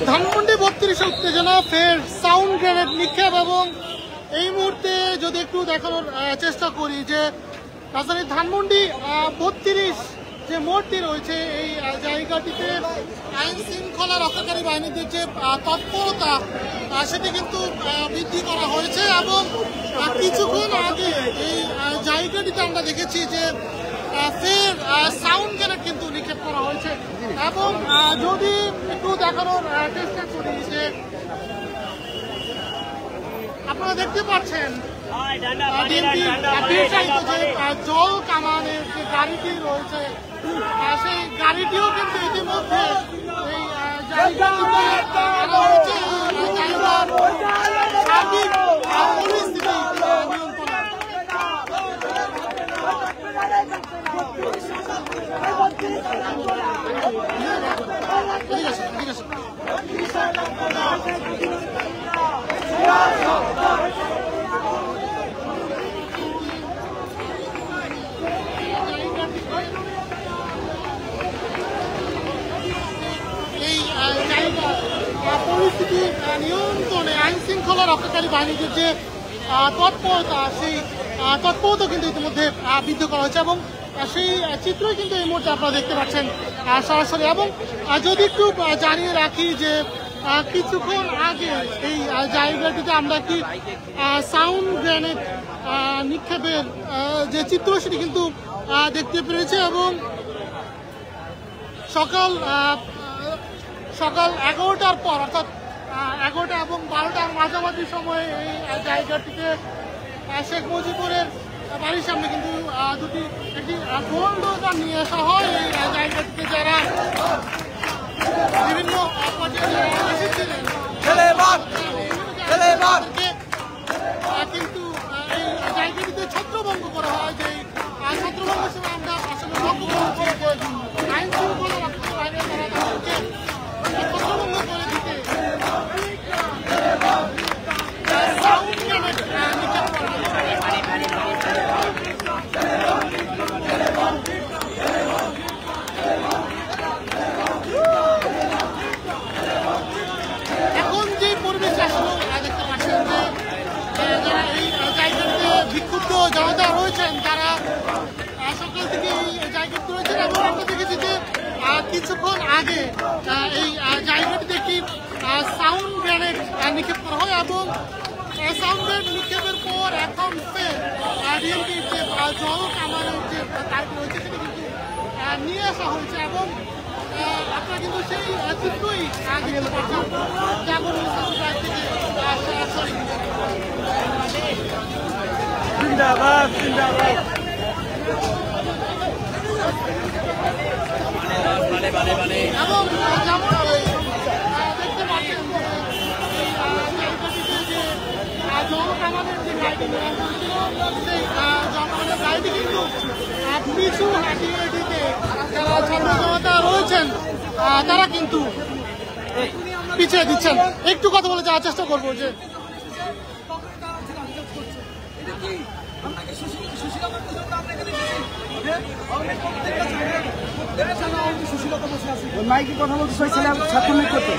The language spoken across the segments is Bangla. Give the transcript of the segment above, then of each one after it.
ধানমন্ডি 32 উত্তেজনা, ফের সাউন্ড গ্রেনেড নিক্ষেপ। এবং এই মুহূর্তে যদি একটু দেখানোর চেষ্টা করি যে রাজধানীর ধানমন্ডি 32 যে মোড়টি রয়েছে, এই জায়গাটিতে আইন শৃঙ্খলা রক্ষাকারী বাহিনীদের যে তৎপরতা সেটি কিন্তু বৃদ্ধি করা হয়েছে। এবং কিছুক্ষণ আগে এই জায়গাটিতে আমরা দেখেছি যে ফের সাউন্ড গ্রেনেড কিন্তু নিক্ষেপ করা হয়েছে। এবং যদি একটু দেখানোর চেষ্টা করি যে আপনারা দেখতে পাচ্ছেন জল কামানের যে গাড়িটি রয়েছে, সেই গাড়িটিও কিন্তু ইতিমধ্যে এই জায়গাটিতে আনা হয়েছে। জায়গার সার্বিক পরিস্থিতি নিয়ন্ত্রণে। পরিস্থিতি নিয়ন্ত্রণে আইন শৃঙ্খলা রক্ষাকারী বাহিনীদের যে তৎপরতা, সেই তৎপরতা কিন্তু ইতিমধ্যে বৃদ্ধি করা হয়েছে। এবং সেই চিত্রই কিন্তু এই মুহূর্তে আপনারা দেখতে পাচ্ছেন সরাসরি। এবং যদি একটু জানিয়ে রাখি যে কিছুক্ষণ আগে এই জায়গাটিতে আমরা একটি সাউন্ড গ্রেনেড নিক্ষেপের যে চিত্র সেটি কিন্তু দেখতে পেরেছি। এবং সকাল 11টার পর, অর্থাৎ 11টা এবং 12টার মাঝামাঝি সময়ে এই জায়গাটিতে শেখ মুজিবুরের বাড়ির সামনে কিন্তু একটি গোলডোজার নিয়ে আসা হয়। এই জায়গাটিতে যারা বিভিন্ন পর্যায়ে এসেছিলেন কিন্তু এই জায়গাটিতে ছত্রভঙ্গ করা হয়। যে ছত্রভঙ্গ হিসেবে আমরা আসলে লক্ষ্য করেছি যে আইন শৃঙ্খলা রক্ষাকারী বাহিনী তারা তাদেরকে ছত্রভঙ্গ করে দিতে সাউন্ড গ্রেনেড নিক্ষেপ করা হয়। এখন যে পরিবেশ আসলে দেখতে পাচ্ছেন যে যারা এই জায়গাতে বিক্ষুব্ধ জনতা রয়েছেন, তারা সকাল থেকে এই জায়গাতে রয়েছেন। এবং আমরা দেখেছি যে কিছুক্ষণ আগে এই জায়গাটিতে একটি সাউন্ড গ্রেনেড নিক্ষেপ করা হয়। এবং সাউন্ড গ্রেনেড নিক্ষেপের পর এখন ডিএমপির যে জল কামানের যে তারটি রয়েছে সেটি কিন্তু নিয়ে আসা হয়েছে। এবং আপনারা কিন্তু সেই চিত্রই দেখতে পাচ্ছেন যেমন থেকে সরাসরি। জিন্দাবাদ জিন্দাবাদ। এবং যেমন দেখতে পাচ্ছেন যে জল কামানের যে গাড়িটি সেই জল কামানের গাড়িটি কিন্তু পিছু হাঁটিয়ে দিতে যারা ছাত্র জনতা রয়েছেন তারা কিন্তু পিছিয়ে দিচ্ছেন। একটু কথা বলে যাওয়ার চেষ্টা করবো যে মাইকে কথা বলতে চাইছিলাম ছাত্রলীগ করতে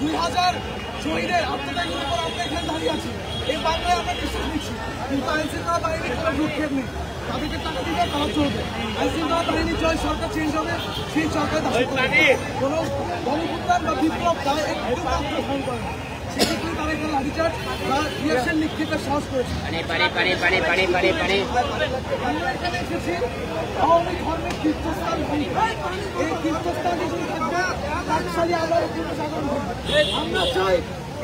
2000 শহীদের আত্মত্যাগের উপর আমরা এখানে দাঁড়িয়ে আছি। এই বাংলায় আমরা নিঃশ্বাস নিচ্ছি, কিন্তু আইন শৃঙ্খলা বাহিনীর কোনো ভ্রুক্ষেপ নেই। তাদেরকে টাকা দিলে তারা চলবে। আইন শৃঙ্খলা বাহিনীর জয় সরকার চেঞ্জ হবে, সেই সরকার কোনো গণপুত্রান বা বিপ্লব তারা একটু মাত্র ভয় করে না। সেক্ষেত্রে তারা এখানে লাঠিচার্জ বা রিয়াকশন নিক্ষেপের সাহস করেছে। আমরা এখানে এসেছি আওয়ামী ধর্মের তীর্থস্থান, এই তীর্থস্থান যদি থাকবে টাকশালী আবার পুনঃসাগর হবে। আমরা চাই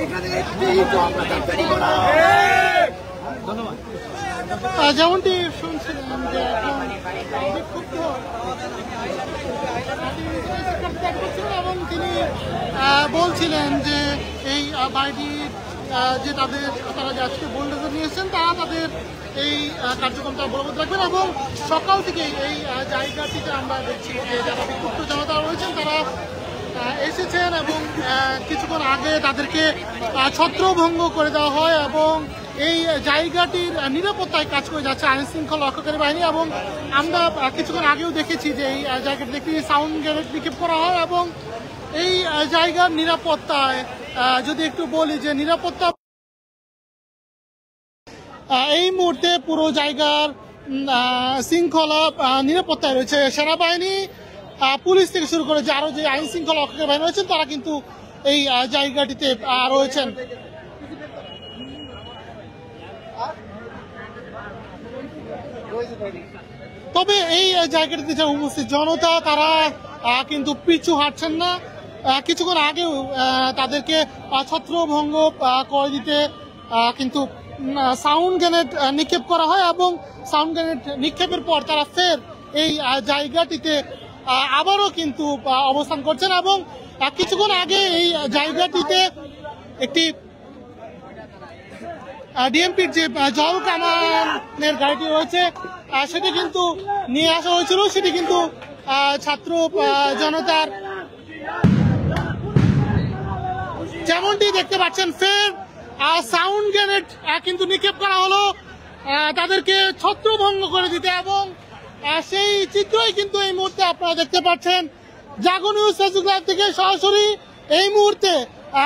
এখানে একটি আমরা থাকতে পারি না। ধন্যবাদ। যেমনটি শুনছিলেন যে বিক্ষুব্ধ এবং তিনি বলছিলেন যে এই বাড়িটির যে তারা যে আজকে বোল্ডোজার নিয়ে এসেছেন তারা তাদের এই কার্যক্রমটা বলবৎ রাখবেন। এবং সকাল থেকে এই জায়গাটিতে আমরা দেখছি যে যারা বিক্ষুব্ধ জনতা রয়েছেন তারা এসেছেন এবং কিছুক্ষণ আগে তাদেরকে ছত্রভঙ্গ করে দেওয়া হয়। এবং এই জায়গাটির নিরাপত্তায় কাজ করে যাচ্ছে আইন শৃঙ্খলা রক্ষাকারী বাহিনী। এবং আমরা কিছুক্ষণ আগেও দেখেছি যে এই জায়গাটি দেখতে সাউন্ড গ্রেনেড নিক্ষেপ করা হয় এবং এই জায়গার নিরাপত্তায় যদি একটু বলি যে নিরাপত্তা এই মুহূর্তে পুরো জায়গার শৃঙ্খলা নিরাপত্তায় রয়েছে সেনাবাহিনী, পুলিশ থেকে শুরু করে যে আরো যে আইন শৃঙ্খলা রক্ষাকারী বাহিনী রয়েছেন তারা কিন্তু এই জায়গাটিতে রয়েছেন। তবে এই জায়গাটিতে যে উপস্থিত জনতা তারা কিন্তু পিছু হাঁটছেন না। কিছুক্ষণ আগেও তাদেরকে ছত্রভঙ্গ করে দিতে কিন্তু সাউন্ড গ্রেনেড নিক্ষেপ করা হয় এবং সাউন্ড গ্রেনেড নিক্ষেপের পর তারা ফের এই জায়গাটিতে আবারও কিন্তু অবস্থান করছেন এবং কিছুক্ষণ আগে এই জায়গাটিতে একটি ডিএমপির যে জল কামানের গাড়িটি রয়েছে সেটি কিন্তু নিয়ে আসা হয়েছিল, সেটি কিন্তু ছাত্র জনতার যেমনটি দেখতে পাচ্ছেন ফের সাউন্ড গ্রেনেড কিন্তু নিক্ষেপ করা হলো তাদেরকে ছত্রভঙ্গ করে দিতে এবং সেই চিত্রই কিন্তু এই মুহূর্তে আপনারা দেখতে পাচ্ছেন জাগো নিউজ ফেসবুক লাইভ থেকে সরাসরি। এই মুহূর্তে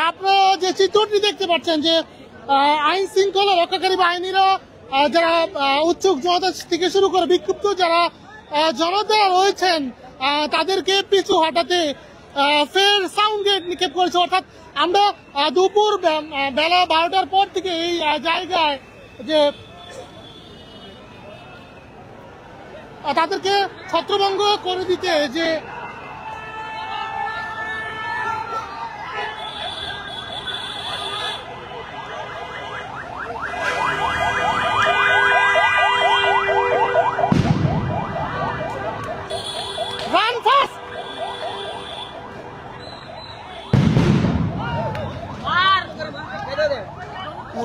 আপনারা যে চিত্রটি দেখতে পাচ্ছেন যে আইন শৃঙ্খলা রক্ষাকারী বাহিনীরা যারা উৎসুক জনতা থেকে শুরু করে বিক্ষুব্ধ যারা জনতা রয়েছেন তাদেরকে পিছু হটাতে ফের সাউন্ড গ্রেনেড নিক্ষেপ করেছে। অর্থাৎ আমরা দুপুর বেলা 12টার পর থেকে এই জায়গায় যে তাদেরকে ছত্রভঙ্গ করে দিতে যে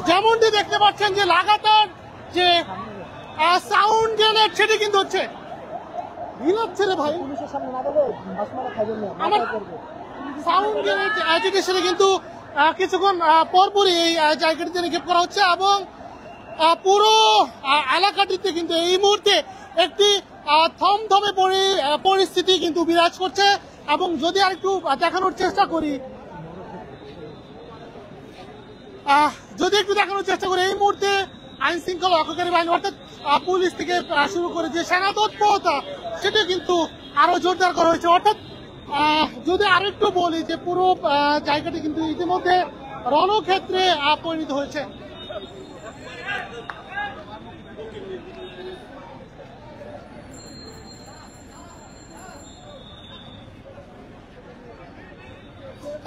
যেমনটি দেখতে পাচ্ছেন যে লাগাতার যে সাউন্ড গ্রেনেড সেটি কিন্তু হচ্ছে ঢিলাচ্ছে রে ভাই আমার সাউন্ড গ্রেনেড যেটি সেটি কিন্তু কিছুক্ষণ পরপরই এই জায়গাটিতে নিক্ষেপ করা হচ্ছে এবং পুরো এলাকাটিতে কিন্তু এই মুহূর্তে একটি থমথমে পরিস্থিতি কিন্তু বিরাজ করছে। এবং যদি আর একটু দেখানোর চেষ্টা করি এই মুহূর্তে আইন শৃঙ্খলা রক্ষাকারী বাহিনী অর্থাৎ পুলিশ থেকে শুরু করে যে সেনা তৎপরতা সেটা কিন্তু আরো জোরদার করা হয়েছে। অর্থাৎ যদি আরেকটু বলি যে পুরো জায়গাটি কিন্তু ইতিমধ্যে রণক্ষেত্রে পরিণত হয়েছে।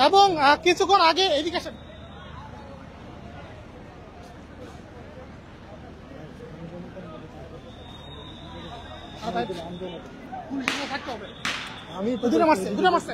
এবং কিছুক্ষণ আগে এদিকে থাকতে হবে আমি দুটো মারছে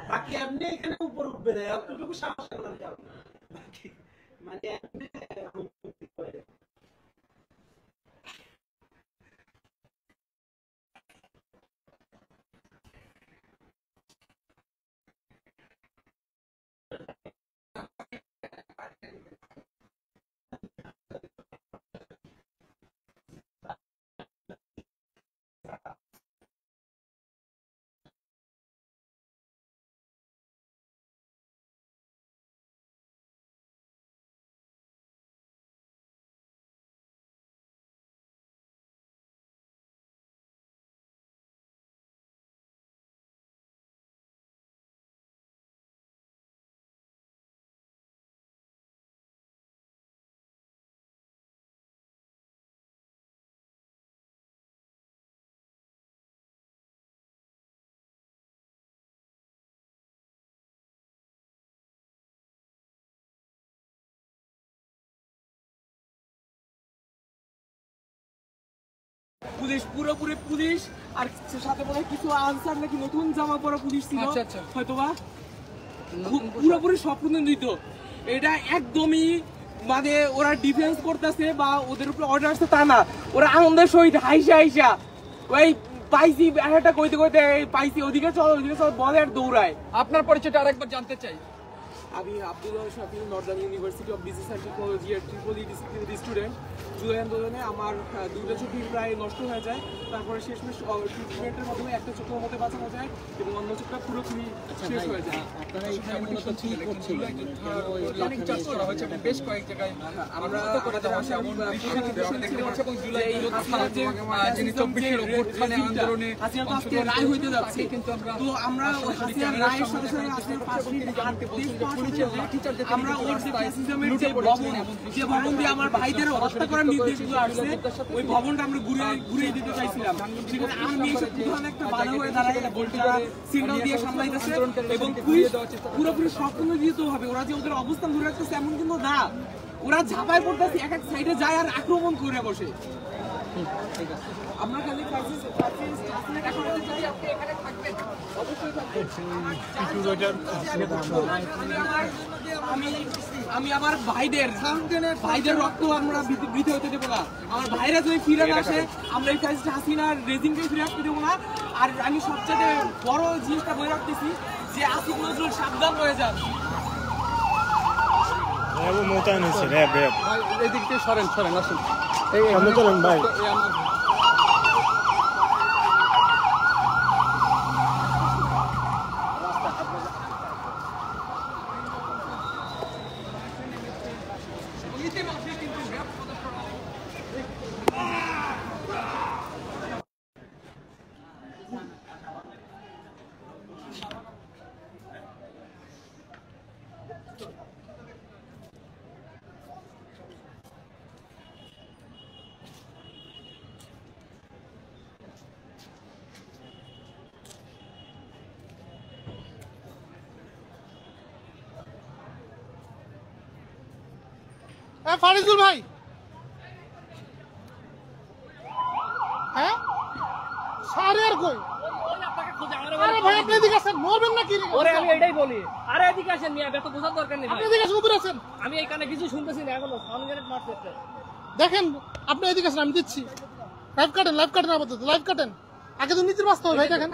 বাকি আপনি এখানে উপর উঠবে না, এতটুকু সাহস মানে পুলিশ পুরোপুরি পুলিশ আর সাথে মনে হয় কিছু আনসার নাকি নতুন জামা পরা পুলিশ ছিল হয়তোবা পুরোপুরি স্বপ্নদিত। এটা একদমই মানে ওরা ডিফেন্স করতেছে বা ওদের উপরে অর্ডার আসছে তা না, ওরা আনন্দের সহিত হাইসা হাইসা ওই পাইছি একটা কইতে কইতে পাইছি ওদিকে চল বলে আর দৌড়ায়। আপনার পরিচয়টা আরেকবার জানতে চাই। আমি Abdullah Shafiul, Northern university of business and technology এর ট্রিপলি ডিসিপ্লিনের স্টুডেন্ট। জুলাই আন্দোলনে আমার 2টা চোখ প্রায় নষ্ট হয়ে যায়, তারপরে শেষমেশ ট্রিটমেন্টের মাধ্যমে একটা চোখের মধ্যে বাঁচানো যায় এবং অন্য চোখটা পুরোপুরি শেষ হয়ে যায়। আপনারা এখানে মূলত কি করছিলেন? অনেক চাষ করা হয়েছে এবং বেশ কয়েক জায়গায় আমরা করে দেওয়া হয়েছে এমন দেখতে পাচ্ছি এবং জুলাই যিনি 24 অভ্যুত্থানে আন্দোলনে রায় হইতে যাচ্ছে, কিন্তু আমরা হাসিনার রায়ের সাথে সাথে আমরা ওর যে ফ্যাসিজমের যে ভবন দিয়ে আমার ভাইদের হত্যা করার নির্দেশগুলো আসছে, ওই ভবনটা আমরা ঘুরিয়ে দিতে চাইছিলাম। সেখানে আমি এসে প্রধান একটা বাধা হয়ে দাঁড়াই, সিগন্যাল দিয়ে সামলাইতেছে এবং পুরোপুরি স্বপ্ন দিতে হবে। ওরা যে ওদের অবস্থান ধরে রাখতেছে এমন কিন্তু না, ওরা ঝাঁপায় পড়তেছে, এক এক সাইডে যায় আর আক্রমণ করে বসে। আমরা খালি আমি আমার ভাইদের রক্ত আমরা বৃদ্ধি হতে দেবো না। আমার ভাইরা যদি ফিরে না আসে আমরা এই হাসিনার রেজিমকে ফিরে আসতে দেবো না। আর আমি সবচেয়ে বড় জিনিসটা বলে রাখতেছি যে আসিফ নজরুল সাবধান হয়ে যান। মোতায়েন হয়েছে র্যাব এই দিক দিয়ে সরেন আসুন চলেন ভাই। ফারিজুল ভাই, হ্যাঁ সারে আর কই? আরে ভাই আপনি এদিকে আসেন, মরবেন নাকি? ওরে আমি এটাই বলি, আরে এদিকে আসেন মিয়া, এত বোঝার দরকার নেই। আপনি এদিকে আসেন, উপরে আছেন। আমি এখানে কিছু শুনতেছি না এখনো, সাউন্ড গ্রেনেড মারতেছে। দেখেন আপনি এদিকে আসেন, আমি দিচ্ছি। লাইভ কাটেন আপাতত, লাইভ কাটেন। আগে তো নিচের বাঁচতে হবে ভাই। দেখেন